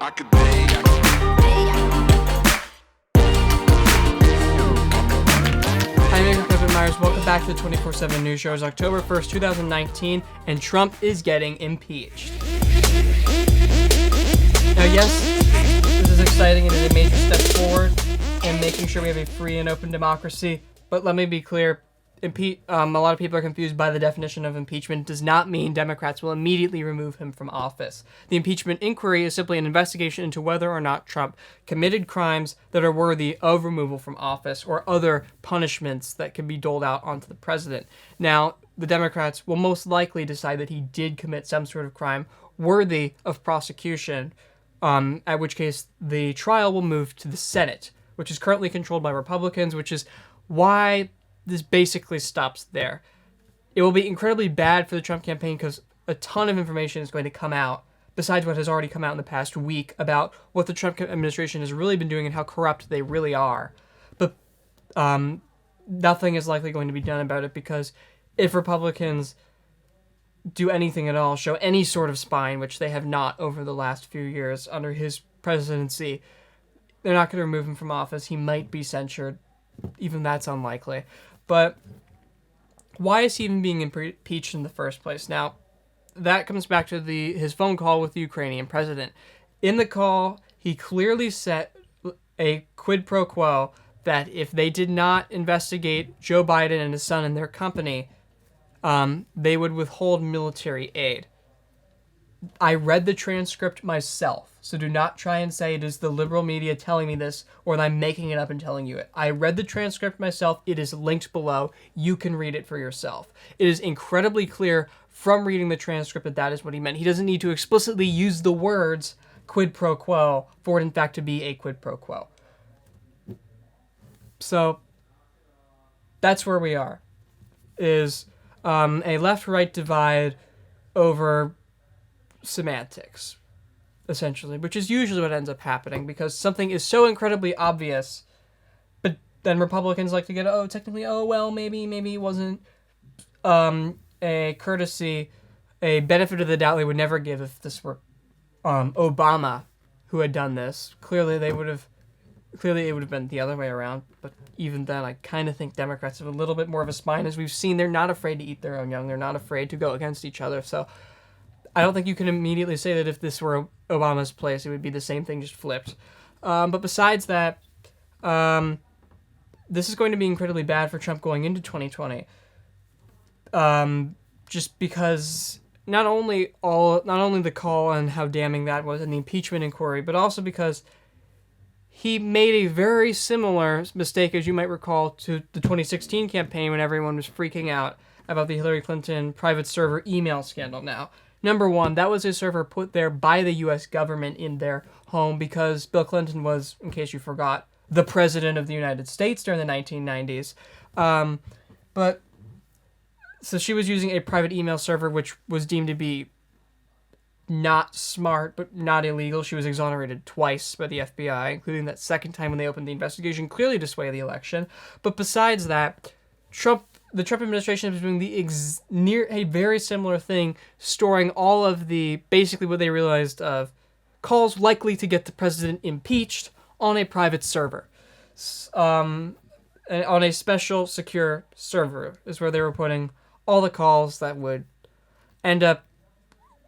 I'm Kevin Myers. Welcome back to the 24/7 News Show. It's October 1st, 2019, and Trump is getting impeached. Now, yes, this is exciting and is a major step forward in making sure we have a free and open democracy. But let me be clear. A lot of people are confused by the definition of impeachment. It does not mean Democrats will immediately remove him from office. The impeachment inquiry is simply an investigation into whether or not Trump committed crimes that are worthy of removal from office or other punishments that can be doled out onto the president. Now, the Democrats will most likely decide that he did commit some sort of crime worthy of prosecution, at which case the trial will move to the Senate, which is currently controlled by Republicans, which is why this basically stops there. It will be incredibly bad for the Trump campaign because a ton of information is going to come out, besides what has already come out in the past week, about what the Trump administration has really been doing and how corrupt they really are. But nothing is likely going to be done about it because if Republicans do anything at all, show any sort of spine, which they have not over the last few years under his presidency, they're not going to remove him from office. He might be censured. Even that's unlikely. But why is he even being impeached in the first place? Now, that comes back to his phone call with the Ukrainian president. In the call, he clearly set a quid pro quo that if they did not investigate Joe Biden and his son and their company, they would withhold military aid. I read the transcript myself, so do not try and say it is the liberal media telling me this or that I'm making it up and telling you it. I read the transcript myself. It is linked below. You can read it for yourself. It is incredibly clear from reading the transcript that that is what he meant. He doesn't need to explicitly use the words quid pro quo for it in fact to be a quid pro quo. So that's where we are, is a left-right divide over semantics, essentially, which is usually what ends up happening because something is so incredibly obvious, but then Republicans like to get, maybe it wasn't a courtesy, a benefit of the doubt they would never give if this were Obama who had done this. Clearly it would have been the other way around, but even then I kind of think Democrats have a little bit more of a spine. As we've seen, they're not afraid to eat their own young. They're not afraid to go against each other, so I don't think you can immediately say that if this were Obama's place, it would be the same thing, just flipped. But besides that, this is going to be incredibly bad for Trump going into 2020. Just because not only the call and how damning that was in the impeachment inquiry, but also because he made a very similar mistake, as you might recall, to the 2016 campaign when everyone was freaking out about the Hillary Clinton private server email scandal. Now, number one, that was a server put there by the U.S. government in their home because Bill Clinton was, in case you forgot, the president of the United States during the 1990s. So she was using a private email server, which was deemed to be not smart, but not illegal. She was exonerated twice by the FBI, including that second time when they opened the investigation, clearly to sway the election. But besides that, the Trump administration is doing a very similar thing, storing all of basically what they realized of calls likely to get the president impeached on a private server. On a special secure server is where they were putting all the calls that would end up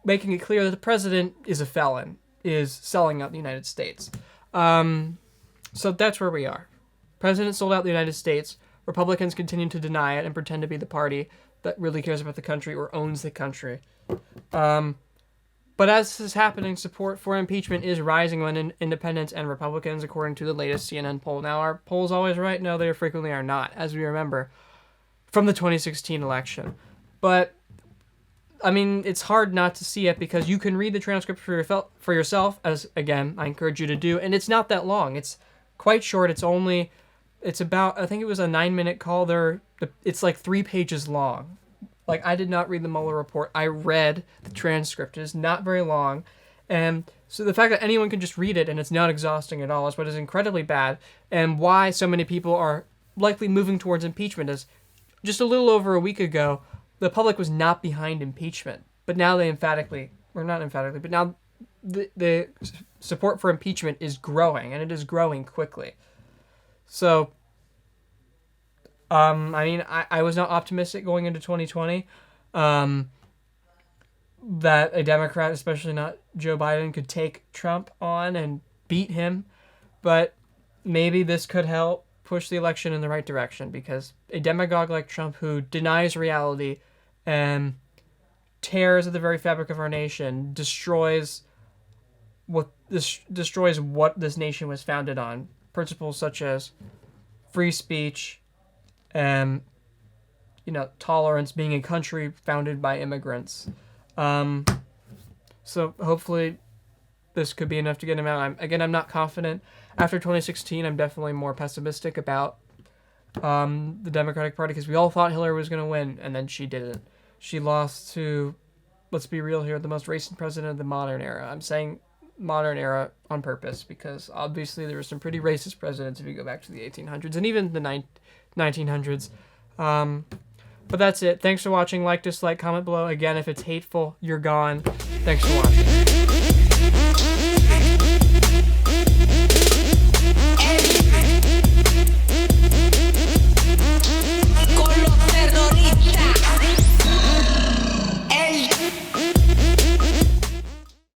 making it clear that the president is a felon, is selling out the United States. So that's where we are. President sold out the United States. Republicans continue to deny it and pretend to be the party that really cares about the country or owns the country. But as this is happening, support for impeachment is rising among independents and Republicans, according to the latest CNN poll. Now, are polls always right? No, they frequently are not, as we remember from the 2016 election. But, I mean, it's hard not to see it because you can read the transcript for yourself, as, again, I encourage you to do, and it's not that long. It's quite short. It's about, I think it was a 9-minute call there. It's like 3 pages long. Like, I did not read the Mueller report. I read the transcript. It is not very long. And so the fact that anyone can just read it and it's not exhausting at all is what is incredibly bad, and why so many people are likely moving towards impeachment. Is just a little over a week ago, the public was not behind impeachment. But now they now the support for impeachment is growing, and it is growing quickly. So, I mean, I was not optimistic going into 2020 that a Democrat, especially not Joe Biden, could take Trump on and beat him. But maybe this could help push the election in the right direction, because a demagogue like Trump, who denies reality and tears at the very fabric of our nation, destroys what this nation was founded on. Principles such as free speech and, tolerance, being a country founded by immigrants. So hopefully this could be enough to get him out. I'm not confident. After 2016, I'm definitely more pessimistic about the Democratic Party, because we all thought Hillary was going to win, and then she didn't. She lost to, let's be real here, the most racist president of the modern era. I'm saying modern era on purpose, because obviously there were some pretty racist presidents if you go back to the 1800s and even the 1900s. But that's it. Thanks for watching. Like, dislike, comment below. Again, if it's hateful, you're gone. Thanks for watching.